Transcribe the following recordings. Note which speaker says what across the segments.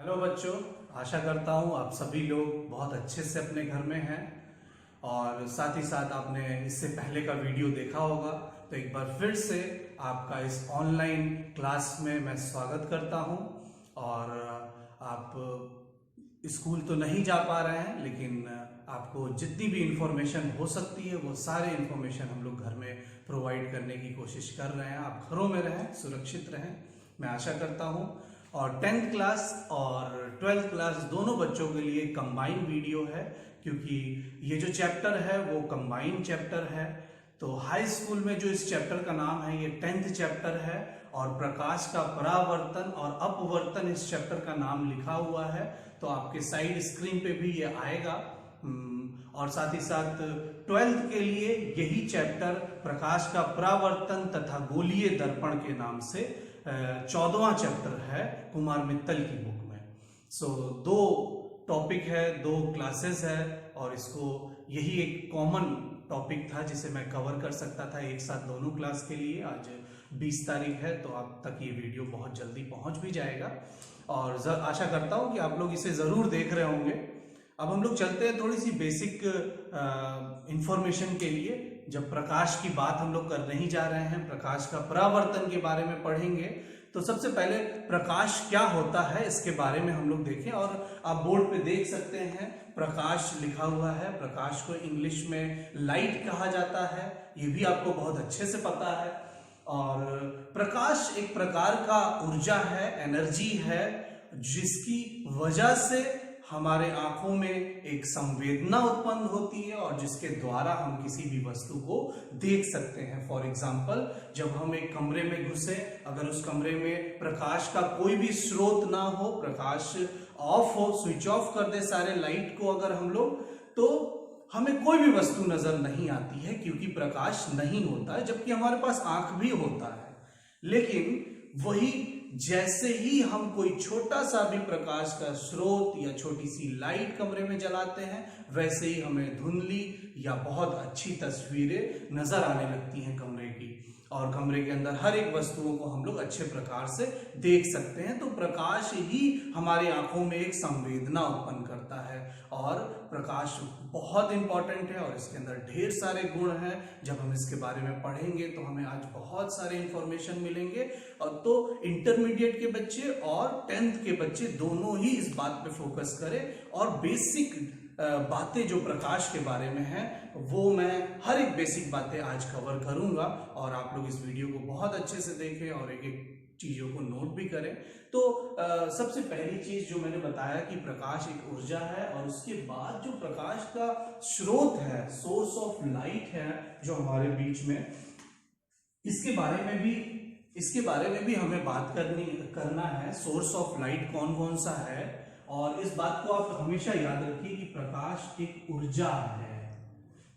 Speaker 1: Hello बच्चों, आशा करता हूँ आप सभी लोग बहुत अच्छे से अपने घर में हैं और साथ ही साथ आपने इससे पहले का वीडियो देखा होगा। तो एक बार फिर से आपका इस ऑनलाइन क्लास में मैं स्वागत करता हूँ। और आप स्कूल तो नहीं जा पा रहे हैं, लेकिन आपको जितनी भी इंफॉर्मेशन हो सकती है वो सारे इंफॉर्मेशन हम लोग घर में प्रोवाइड करने की कोशिश कर रहे हैं। आप घरों में रहें, सुरक्षित रहें, मैं आशा करता हूँ। और 10th क्लास और 12th क्लास दोनों बच्चों के लिए कंबाइन वीडियो है, क्योंकि ये जो चैप्टर है वो कंबाइन चैप्टर है। तो हाई स्कूल में जो इस चैप्टर का नाम है ये 10th चैप्टर है, और प्रकाश का परावर्तन और अपवर्तन इस चैप्टर का नाम लिखा हुआ है। तो आपके साइड स्क्रीन पे भी ये आएगा। और साथ ही साथ 12th के लिए यही चैप्टर प्रकाश का परावर्तन तथा गोलीय दर्पण के नाम से 14वां चैप्टर है कुमार मित्तल की बुक में। दो टॉपिक है, दो क्लासेस है, और इसको यही एक कॉमन टॉपिक था जिसे मैं कवर कर सकता था एक साथ दोनों क्लास के लिए। आज 20 तारीख है, तो आप तक ये वीडियो बहुत जल्दी पहुंच भी जाएगा और आशा करता हूं कि आप लोग इसे जरूर देख रहे होंगे। अब हम लोग चलते हैं थोड़ी सी बेसिक इंफॉर्मेशन के लिए। जब प्रकाश की बात हम लोग करने ही जा रहे हैं, प्रकाश का परावर्तन के बारे में पढ़ेंगे, तो सबसे पहले प्रकाश क्या होता है इसके बारे में हम लोग देखें। और आप बोर्ड पे देख सकते हैं प्रकाश लिखा हुआ है। प्रकाश को इंग्लिश में लाइट कहा जाता है, ये भी आपको बहुत अच्छे से पता है। और प्रकाश एक प्रकार का ऊर्जा है, एनर्जी है, जिसकी वजह से हमारे आंखों में एक संवेदना उत्पन्न होती है और जिसके द्वारा हम किसी भी वस्तु को देख सकते हैं। फॉर एग्जाम्पल, जब हम एक कमरे में घुसे, अगर उस कमरे में प्रकाश का कोई भी स्रोत ना हो, प्रकाश ऑफ हो, स्विच ऑफ कर दे सारे लाइट को अगर हम लोग, तो हमें कोई भी वस्तु नजर नहीं आती है, क्योंकि प्रकाश नहीं होता है, जबकि हमारे पास आंख भी होता है। लेकिन वही जैसे ही हम कोई छोटा सा भी प्रकाश का स्रोत या छोटी सी लाइट कमरे में जलाते हैं, वैसे ही हमें धुंधली या बहुत अच्छी तस्वीरें नजर आने लगती हैं कमरे की, और कमरे के अंदर हर एक वस्तुओं को हम लोग अच्छे प्रकार से देख सकते हैं। तो प्रकाश ही हमारी आंखों में एक संवेदना उत्पन्न करता है, और प्रकाश बहुत इंपॉर्टेंट है और इसके अंदर ढेर सारे गुण हैं। जब हम इसके बारे में पढ़ेंगे तो हमें आज बहुत सारे इंफॉर्मेशन मिलेंगे। और तो इंटरमीडिएट के बच्चे और 10th के बच्चे दोनों ही इस बात पे फोकस करें, और बेसिक बातें जो प्रकाश के बारे में हैं वो मैं हर एक बेसिक बातें आज कवर करूंगा, और आप लोग इस वीडियो को बहुत अच्छे से देखें और एक एक चीजों को नोट भी करें। तो सबसे पहली चीज जो मैंने बताया कि प्रकाश एक ऊर्जा है, और उसके बाद जो प्रकाश का स्रोत है, सोर्स ऑफ लाइट है जो हमारे बीच में, इसके बारे में भी हमें बात करना है। सोर्स ऑफ लाइट कौन कौन सा है, और इस बात को आप हमेशा याद रखिए कि प्रकाश एक ऊर्जा है,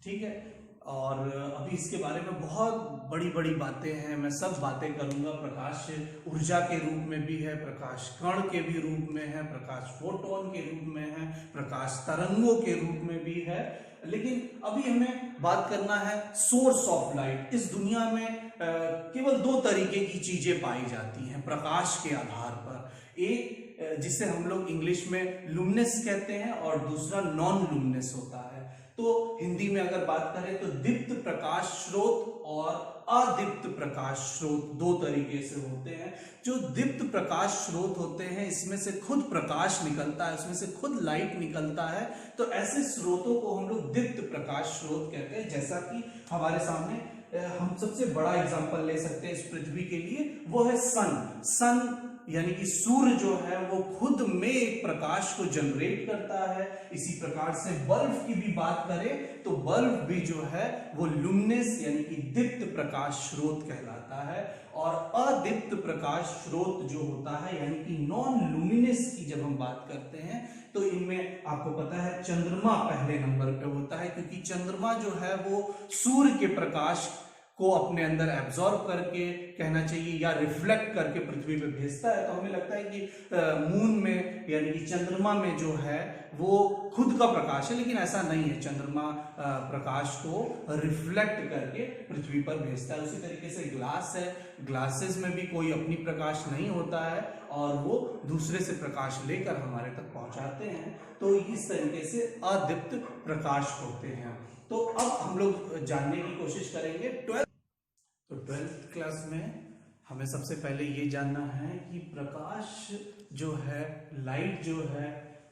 Speaker 1: ठीक है। और अभी इसके बारे में बहुत बड़ी बड़ी बातें हैं, मैं सब बातें करूंगा। प्रकाश ऊर्जा के रूप में भी है, प्रकाश कण के भी रूप में है, प्रकाश फोटोन के रूप में है, प्रकाश तरंगों के रूप में भी है। लेकिन अभी हमें बात करना है सोर्स ऑफ लाइट। इस दुनिया में केवल दो तरीके की चीजें पाई जाती हैं प्रकाश के आधार पर। एक जिसे हम लोग इंग्लिश में लुमिनस कहते हैं, और दूसरा नॉन लुमिनस होता है। तो हिंदी में अगर बात करें तो दीप्त प्रकाश स्रोत और अदीप्त प्रकाश स्रोत दो तरीके से होते हैं। जो दीप्त प्रकाश स्रोत होते हैं, इसमें से खुद प्रकाश निकलता है, उसमें से खुद लाइट निकलता है, तो ऐसे स्रोतों को हम लोग दीप्त प्रकाश स्रोत कहते हैं। जैसा कि हमारे सामने हम सबसे बड़ा एग्जांपल ले सकते हैं इस पृथ्वी के लिए, वो है सन यानी कि सूर्य जो है वो खुद में एक प्रकाश को जनरेट करता है। इसी प्रकार से बल्ब की भी बात करें तो बल्ब भी जो है वो लुमिनस यानी कि दीप्त प्रकाश स्रोत कहलाता है। और अदीप्त प्रकाश स्रोत जो होता है यानी कि नॉन लुमिनस की जब हम बात करते हैं, तो इनमें आपको पता है चंद्रमा पहले नंबर पे होता है, क्योंकि चंद्रमा जो है वो सूर्य के प्रकाश को अपने अंदर एब्जॉर्ब करके, कहना चाहिए, या रिफ्लेक्ट करके पृथ्वी पे भेजता है। तो हमें लगता है कि मून में यानी कि चंद्रमा में जो है वो खुद का प्रकाश है, लेकिन ऐसा नहीं है। चंद्रमा प्रकाश को रिफ्लेक्ट करके पृथ्वी पर भेजता है। उसी तरीके से ग्लास है, ग्लासेस में भी कोई अपनी प्रकाश नहीं होता है और वो दूसरे से प्रकाश लेकर हमारे तक पहुंचाते हैं। तो इस तरीके से अदीप्त प्रकाश होते हैं। तो अब हम लोग जानने की कोशिश करेंगे ट्वेल्थ क्लास में हमें सबसे पहले ये जानना है कि प्रकाश जो है, लाइट जो है,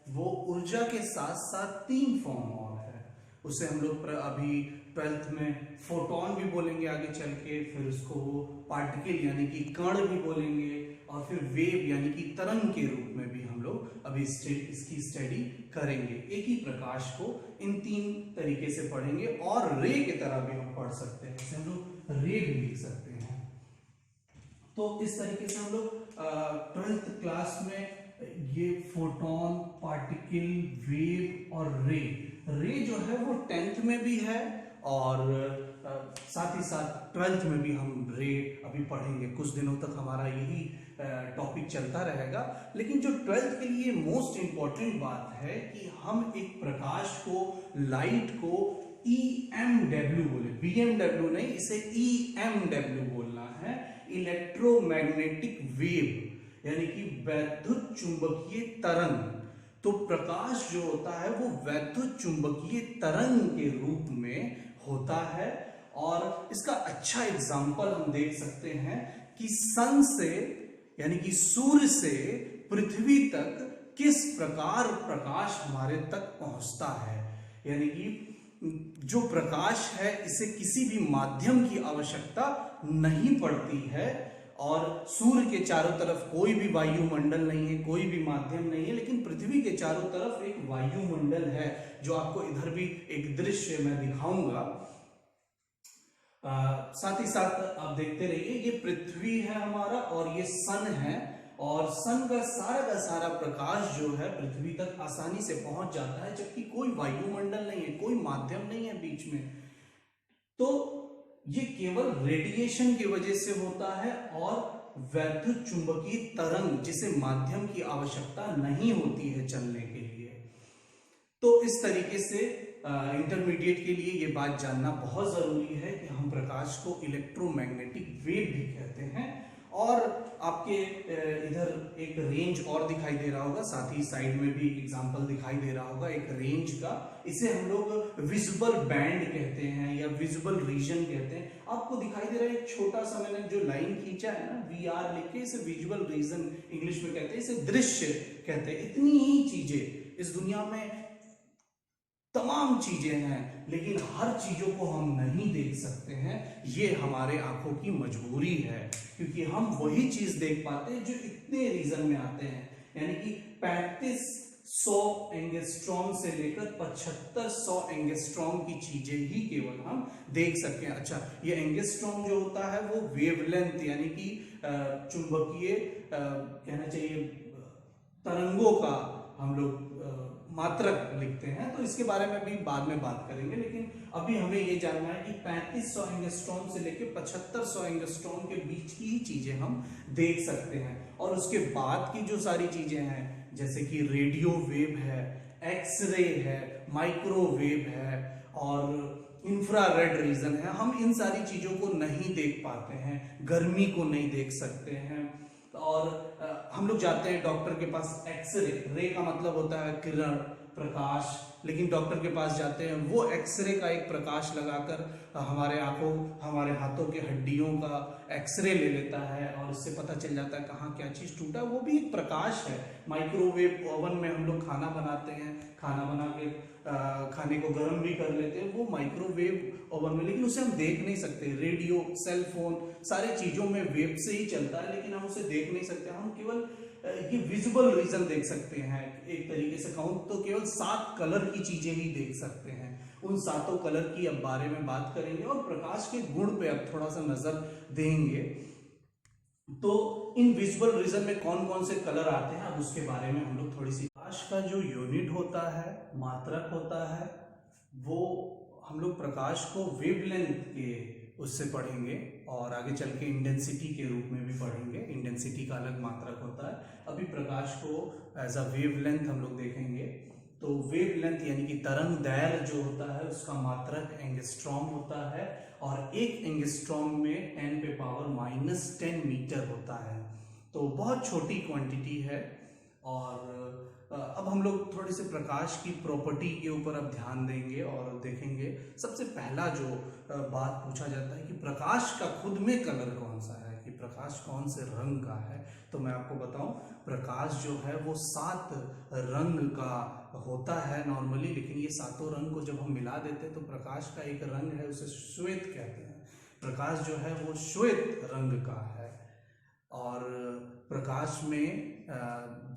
Speaker 1: वो ऊर्जा के साथ साथ 3 फॉर्म और है। उसे हम लोग अभी 12th में फोटोन भी बोलेंगे आगे चल के, फिर उसको वो पार्टिकल यानी कि कण भी बोलेंगे, और फिर वेव यानी कि तरंग के रूप में भी हम लोग अभी इसकी स्टडी करेंगे। एक ही प्रकाश को इन 3 तरीके से पढ़ेंगे, और रे की तरह भी हम पढ़ सकते हैं, इसे हम लोग रे भी लिख सकते हैं। तो इस तरीके से हम लोग 12th क्लास में ये फोटोन, पार्टिकल, वेव और रे जो है वो 10th में भी है, और साथ ही साथ 12th में भी हम रे अभी पढ़ेंगे। कुछ दिनों तक हमारा यही टॉपिक चलता रहेगा। लेकिन जो 12th के लिए मोस्ट इंपॉर्टेंट बात है कि हम एक प्रकाश को, लाइट को EMW बोले, BMW नहीं, इसे EMW बोलना है, इलेक्ट्रोमैग्नेटिक वेव, यानी कि वैद्युत चुंबकीय तरंग। तो प्रकाश जो होता है वो वैद्युत चुंबकीय तरंग के रूप में होता है। और इसका अच्छा एग्जाम्पल हम देख सकते हैं कि सन से, यानी कि सूर्य से पृथ्वी तक किस प्रकार प्रकाश हमारे तक पहुंचता है। यानी कि जो प्रकाश है इसे किसी भी माध्यम की आवश्यकता नहीं पड़ती है, और सूर्य के चारों तरफ कोई भी वायुमंडल नहीं है, कोई भी माध्यम नहीं है, लेकिन पृथ्वी के चारों तरफ एक वायुमंडल है, जो आपको इधर भी एक दृश्य मैं दिखाऊंगा। साथ ही साथ आप देखते रहिए, ये पृथ्वी है हमारा और ये सन है, और सन का सारा प्रकाश जो है पृथ्वी तक आसानी से पहुंच जाता है, जबकि कोई वायुमंडल नहीं है, कोई माध्यम नहीं है बीच में। तो ये केवल रेडिएशन की वजह से होता है, और वैद्युत चुंबकीय तरंग जिसे माध्यम की आवश्यकता नहीं होती है चलने के लिए। तो इस तरीके से इंटरमीडिएट के लिए ये बात जानना बहुत जरूरी है कि हम प्रकाश को इलेक्ट्रोमैग्नेटिक वेव भी कहते हैं। और आपके इधर एक रेंज और दिखाई दे रहा होगा, साथ ही साइड में भी एग्जांपल दिखाई दे रहा होगा एक रेंज का। इसे हम लोग विजिबल बैंड कहते हैं या विजिबल रीजन कहते हैं। आपको दिखाई दे रहा है एक छोटा सा, मैंने जो लाइन खींचा है ना, VR लिख के, इसे विजुअल रीजन इंग्लिश में कहते हैं, इसे दृश्य कहते हैं। इतनी ही चीजें इस दुनिया में, तमाम चीजें हैं, लेकिन हर चीजों को हम नहीं देख सकते हैं। ये हमारे आंखों की मजबूरी है, क्योंकि हम वही चीज देख पाते हैं जो इतने रीजन में आते हैं। यानी कि 3500 एंगस्ट्रॉम से लेकर 7500 एंगस्ट्रॉम की चीजें ही केवल हम देख सकते हैं। अच्छा, ये एंगस्ट्रॉम जो होता है वो वेवलेंथ, यानी कि चुंबकीय कहना चाहिए तरंगों का हम लोग मात्रक लिखते हैं। तो इसके बारे में भी बाद में बात करेंगे, लेकिन अभी हमें ये जानना है कि 3500 एंगस्ट्रॉम से लेकर 7500 एंगस्ट्रॉम के बीच की ही चीजें हम देख सकते हैं। और उसके बाद की जो सारी चीजें हैं, जैसे कि रेडियो वेव है, एक्सरे है, माइक्रोवेव है और इंफ्रारेड रीजन है, हम इन सारी चीजों को नहीं देख पाते हैं। गर्मी को नहीं देख सकते हैं। और हम लोग जाते हैं डॉक्टर के पास, एक्सरे, रे का मतलब होता है किरण, प्रकाश, लेकिन डॉक्टर के पास जाते हैं, वो एक्सरे का एक प्रकाश लगाकर हमारे आंखों, हमारे हाथों के हड्डियों का एक्सरे ले लेता है, और इससे पता चल जाता है कहाँ क्या चीज टूटा। वो भी एक प्रकाश है। माइक्रोवेव ओवन में हम लोग खाना बनाते हैं, खाना बना के खाने को गर्म भी कर लेते हैं, वो माइक्रोवेव ओवन में, लेकिन उसे हम देख नहीं सकते। रेडियो, सेल फोन, सारी चीजों में वेव से ही चलता है, लेकिन हम उसे देख नहीं सकते। हम केवल ये विजुअल रीजन देख सकते हैं। एक तरीके से कहूं तो केवल 7 कलर की चीजें ही देख सकते हैं। उन 7 कलर की अब बारे में बात करेंगे, और प्रकाश के गुण पे अब थोड़ा सा नजर देंगे। तो इन विजुअल रीजन में कौन कौन से कलर आते हैं, अब उसके बारे में हम लोग थोड़ी सी। प्रकाश का जो यूनिट होता है, मात्रक होता है, वो हम लोग प्रकाश को वेवलेंथ के उससे पढ़ेंगे और आगे चल के इंटेंसिटी के रूप में भी पढ़ेंगे। इंटेंसिटी का अलग मात्रक होता है। अभी प्रकाश को एज अ वेवलेंथ हम लोग देखेंगे। तो वेवलेंथ यानी कि तरंग दैर्घ्य जो होता है उसका मात्रक एंगस्ट्रॉम होता है और एक एंगस्ट्रॉम में 10⁻⁻10 मीटर होता है। तो बहुत छोटी क्वांटिटी है। और अब हम लोग थोड़े से प्रकाश की प्रॉपर्टी के ऊपर अब ध्यान देंगे और देखेंगे। सबसे पहला जो बात पूछा जाता है कि प्रकाश का खुद में कलर कौन सा है, कि प्रकाश कौन से रंग का है। तो मैं आपको बताऊं, प्रकाश जो है वो 7 रंग का होता है नॉर्मली, लेकिन ये 7 रंग को जब हम मिला देते हैं तो प्रकाश का एक रंग है, उसे श्वेत कहते हैं। प्रकाश जो है वो श्वेत रंग का है। और प्रकाश में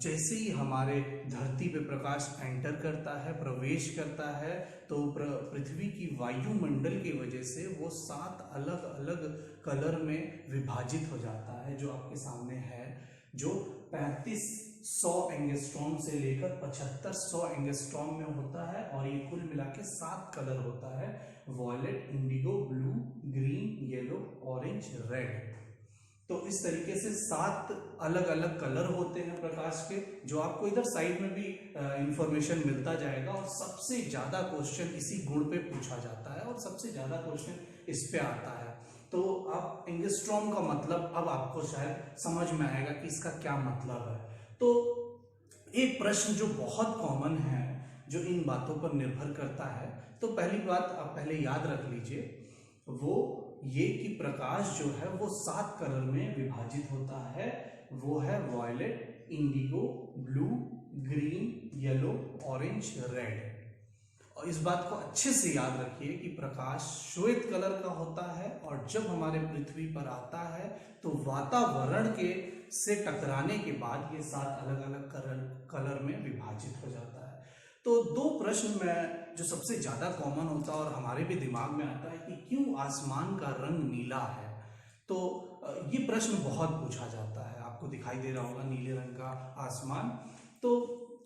Speaker 1: जैसे ही हमारे धरती पे प्रकाश एंटर करता है, प्रवेश करता है, तो पृथ्वी की वायुमंडल की वजह से वो 7 अलग अलग कलर में विभाजित हो जाता है, जो आपके सामने है, जो 3500 एंगस्ट्रॉम से लेकर 7500 एंगस्ट्रॉम में होता है। और ये कुल मिला के 7 कलर होता है: violet, indigo, blue, green, yellow, orange, red. तो इस तरीके से 7 अलग अलग कलर होते हैं प्रकाश के, जो आपको इधर साइड में भी इंफॉर्मेशन मिलता जाएगा। और सबसे ज्यादा क्वेश्चन इसी गुण पे पूछा जाता है और सबसे ज्यादा क्वेश्चन इस पे आता है। तो आप एंगस्ट्रॉम का मतलब अब आपको शायद समझ में आएगा कि इसका क्या मतलब है। तो एक प्रश्न जो बहुत कॉमन है, जो इन बातों पर निर्भर करता है, तो पहली बात आप पहले याद रख लीजिए, वो ये कि प्रकाश जो है वो 7 कलर में विभाजित होता है। वो है violet, indigo, blue, green, yellow, orange, red. और इस बात को अच्छे से याद रखिए कि प्रकाश श्वेत कलर का होता है और जब हमारे पृथ्वी पर आता है तो वातावरण के से टकराने के बाद ये 7 अलग अलग कलर में विभाजित हो जाता है। तो 2 प्रश्न में जो सबसे ज्यादा कॉमन होता है और हमारे भी दिमाग में आता है कि क्यों आसमान का रंग नीला है। तो ये प्रश्न बहुत पूछा जाता है। आपको दिखाई दे रहा होगा नीले रंग का आसमान। तो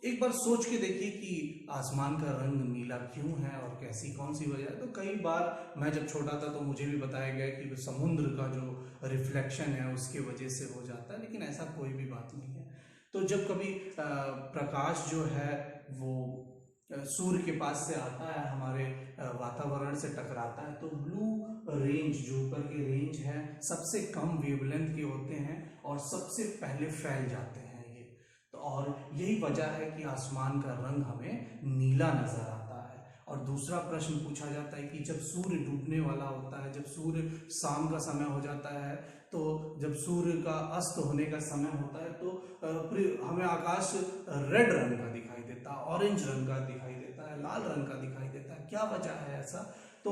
Speaker 1: एक बार सोच के देखिए कि आसमान का रंग नीला क्यों है और कैसी कौन सी वजह है। तो कई बार मैं जब छोटा था तो मुझे भी बताया गया कि समुद्र का जो रिफ्लेक्शन है उसकी वजह से हो जाता है, लेकिन ऐसा कोई भी बात नहीं है। तो जब कभी प्रकाश जो है वो सूर्य के पास से आता है, हमारे वातावरण से टकराता है, तो ब्लू रेंज जो ऊपर के रेंज है सबसे कम वेवलेंथ के होते हैं और सबसे पहले फैल जाते हैं ये। तो और यही वजह है कि आसमान का रंग हमें नीला नजर आता है। और दूसरा प्रश्न पूछा जाता है कि जब सूर्य डूबने वाला होता है, जब सूर्य शाम का समय हो जाता है, तो जब सूर्य का अस्त होने का समय होता है तो हमें आकाश रेड रंग का दिखाई देता है, ऑरेंज रंग का दिखाई देता है, लाल रंग का दिखाई देता है। क्या वजह है ऐसा? तो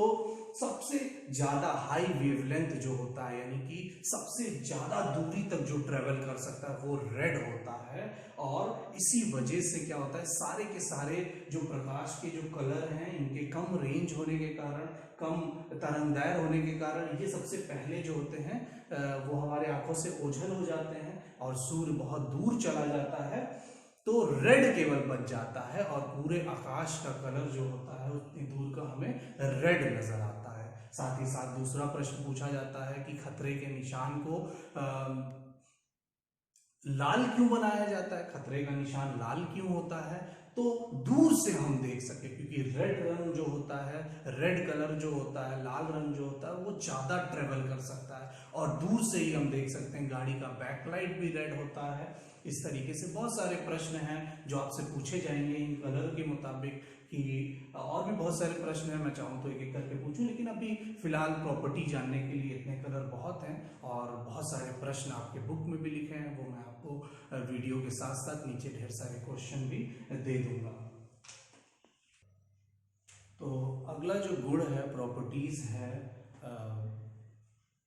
Speaker 1: सबसे ज्यादा हाई वेवलेंथ जो होता है, यानी कि सबसे ज्यादा दूरी तक जो ट्रेवल कर सकता है, वो रेड होता है। और इसी वजह से क्या होता है, सारे के सारे जो प्रकाश के जो कलर हैं, इनके कम रेंज होने के कारण, कम तरंगदैर्घ्य होने के कारण, ये सबसे पहले जो होते हैं वो हमारे आंखों से ओझल हो जाते हैं और सूर्य बहुत दूर चला जाता है तो रेड केवल बच जाता है और पूरे आकाश का कलर जो होता है उतनी दूर का हमें रेड नजर आता है। साथ ही साथ दूसरा प्रश्न पूछा जाता है कि खतरे के निशान को लाल क्यों बनाया जाता है, खतरे का निशान लाल क्यों होता है? तो दूर से हम देख सके, क्योंकि रेड रंग जो होता है, रेड कलर जो होता है, लाल रंग जो होता है, वो ज्यादा ट्रेवल कर सकता है और दूर से ही हम देख सकते हैं। गाड़ी का बैकलाइट भी रेड होता है। इस तरीके से बहुत सारे प्रश्न हैं जो आपसे पूछे जाएंगे इन कलर के मुताबिक। कि और भी बहुत सारे प्रश्न हैं, मैं चाहूँ तो एक एक करके पूछूं, लेकिन अभी फिलहाल प्रॉपर्टी जानने के लिए इतने कलर बहुत हैं और बहुत सारे प्रश्न आपके बुक में भी लिखे हैं, वो मैं आपको वीडियो के साथ साथ नीचे ढेर सारे क्वेश्चन भी दे दूंगा। तो अगला जो गुण है, प्रॉपर्टीज है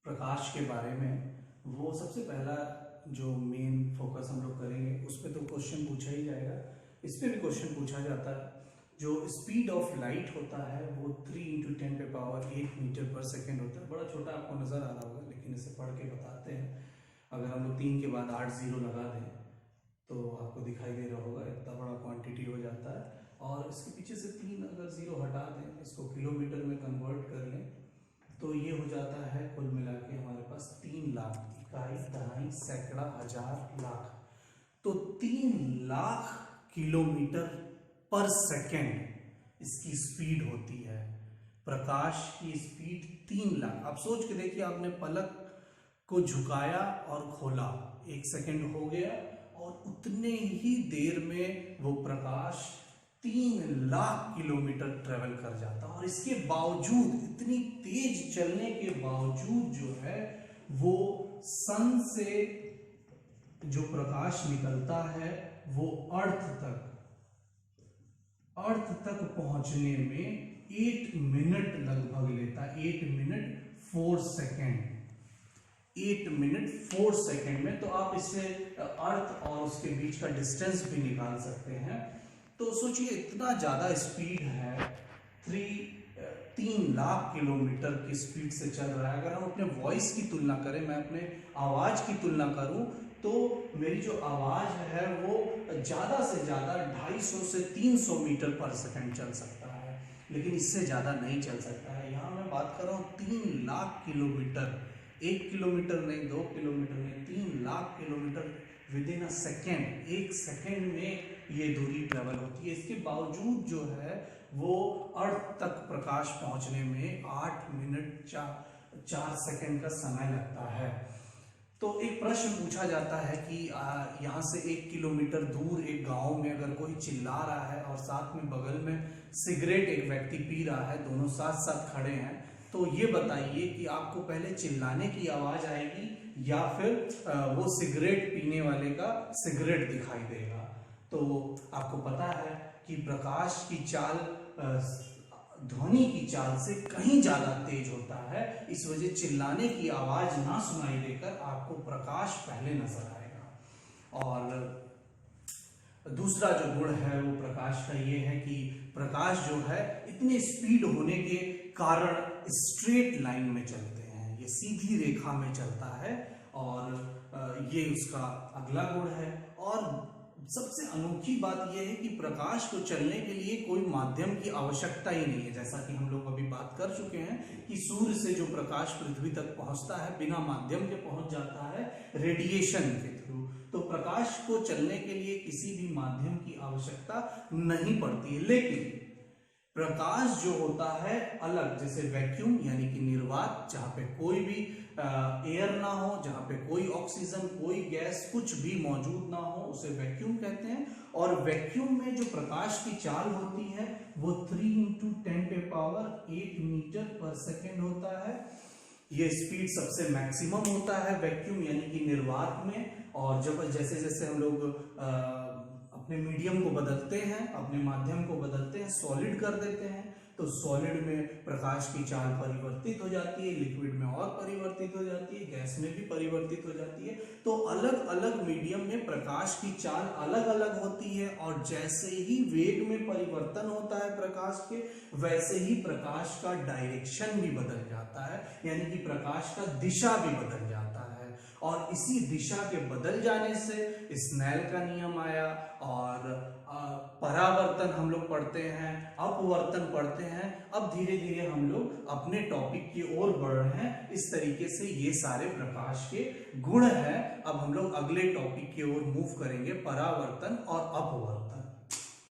Speaker 1: प्रकाश के बारे में, वो सबसे पहला जो मेन फोकस हम लोग करेंगे उस पर तो क्वेश्चन पूछा ही जाएगा। इस पे भी क्वेश्चन पूछा जाता है। जो स्पीड ऑफ लाइट होता है वो 3 × 10⁸ मीटर पर सेकेंड होता है। बड़ा छोटा आपको नजर आ रहा होगा, लेकिन इसे पढ़ के बताते हैं। अगर हम लोग 3 के बाद 8 जीरो लगा दें तो आपको दिखाई दे रहा होगा इतना बड़ा क्वांटिटी हो जाता है। और इसके पीछे से 3 अगर जीरो हटा दें, इसको किलोमीटर में कन्वर्ट कर लें, तो ये हो जाता है कुल मिला के हमारे पास 3 लाख, इकाई, दहाई, सैकड़ा, हजार, लाख। तो 3 लाख किलोमीटर पर सेकेंड इसकी स्पीड होती है। प्रकाश की स्पीड 3 लाख। आप सोच के देखिए, आपने पलक को झुकाया और खोला, 1 सेकेंड हो गया और उतने ही देर में वो प्रकाश 3 लाख किलोमीटर ट्रेवल कर जाता। और इसके बावजूद, इतनी तेज चलने के बावजूद जो है वो सन से जो प्रकाश निकलता है वो अर्थ तक पहुंचने में 8 मिनट लगभग लेता है। 8 मिनट 4 सेकेंड, 8 मिनट 4 सेकेंड में। तो आप इससे अर्थ और उसके बीच का डिस्टेंस भी निकाल सकते हैं। तो सोचिए, इतना ज्यादा स्पीड है, 3 लाख किलोमीटर की स्पीड से चल रहा है। अगर हम अपने वॉइस की तुलना करें, मैं अपने आवाज की तुलना करूं, तो मेरी जो आवाज है वो ज्यादा से ज्यादा 250 से 300 मीटर पर सेकंड चल सकता है, लेकिन इससे ज्यादा नहीं चल सकता है। यहाँ मैं बात कर रहा हूँ 3 लाख किलोमीटर, 1 किलोमीटर नहीं, 2 किलोमीटर नहीं, 3 lakh kilometre with in a second. 1 second में ये दूरी ट्रेवल होती है। इसके बावजूद जो है वो अर्थ तक प्रकाश पहुंचने में 8 मिनट 4 सेकेंड का समय लगता है। तो एक प्रश्न पूछा जाता है कि यहाँ से 1 किलोमीटर दूर एक गांव में अगर कोई चिल्ला रहा है और साथ में बगल में सिगरेट एक व्यक्ति पी रहा है, दोनों साथ साथ खड़े हैं, तो ये बताइए कि आपको पहले चिल्लाने की आवाज आएगी या फिर वो सिगरेट पीने वाले का सिगरेट दिखाई देगा। तो आपको पता है कि प्रकाश की चाल ध्वनि की चाल से कहीं ज्यादा तेज होता है। इस वजह चिल्लाने की आवाज ना सुनाई देकर आपको प्रकाश पहले नजर आएगा। और दूसरा जो गुण है वो प्रकाश का ये है कि प्रकाश जो है इतने स्पीड होने के कारण स्ट्रेट लाइन में चलते हैं, ये सीधी रेखा में चलता है, और ये उसका अगला गुण है। और सबसे अनोखी बात यह है कि प्रकाश को चलने के लिए कोई माध्यम की आवश्यकता ही नहीं है। जैसा कि हम लोग अभी बात कर चुके हैं कि सूर्य से जो प्रकाश पृथ्वी तक पहुंचता है बिना माध्यम के पहुंच जाता है, रेडिएशन के थ्रू। तो प्रकाश को चलने के लिए किसी भी माध्यम की आवश्यकता नहीं पड़ती है। लेकिन प्रकाश जो होता है अलग, जैसे वैक्यूम यानी कि निर्वात, जहां पे कोई भी एयर ना हो, जहां पे कोई ऑक्सीजन, कोई गैस, कुछ भी मौजूद ना हो, उसे वैक्यूम कहते हैं। और वैक्यूम में जो प्रकाश की चाल होती है वो 3 × 10⁸ मीटर पर सेकेंड होता है। ये स्पीड सबसे मैक्सिमम होता है वैक्यूम यानी कि निर्वात में। और जब जैसे जैसे हम लोग अपने मीडियम को बदलते हैं, अपने माध्यम को बदलते हैं, सॉलिड कर देते हैं, तो सॉलिड में प्रकाश की चाल परिवर्तित हो जाती है, लिक्विड में और परिवर्तित हो जाती है, गैस में भी परिवर्तित हो जाती है। तो अलग अलग मीडियम में प्रकाश की चाल अलग अलग होती है। और जैसे ही वेग में परिवर्तन होता है प्रकाश के, वैसे ही प्रकाश का डायरेक्शन भी बदल जाता है, यानी कि प्रकाश का दिशा भी बदल जाता है। और इसी दिशा के बदल जाने से स्नेल का नियम आया, और परावर्तन हम लोग पढ़ते हैं, अपवर्तन पढ़ते हैं। अब धीरे धीरे हम लोग अपने टॉपिक की ओर बढ़ रहे हैं। इस तरीके से ये सारे प्रकाश के गुण हैं। अब हम लोग अगले टॉपिक की ओर मूव करेंगे, परावर्तन और अपवर्तन।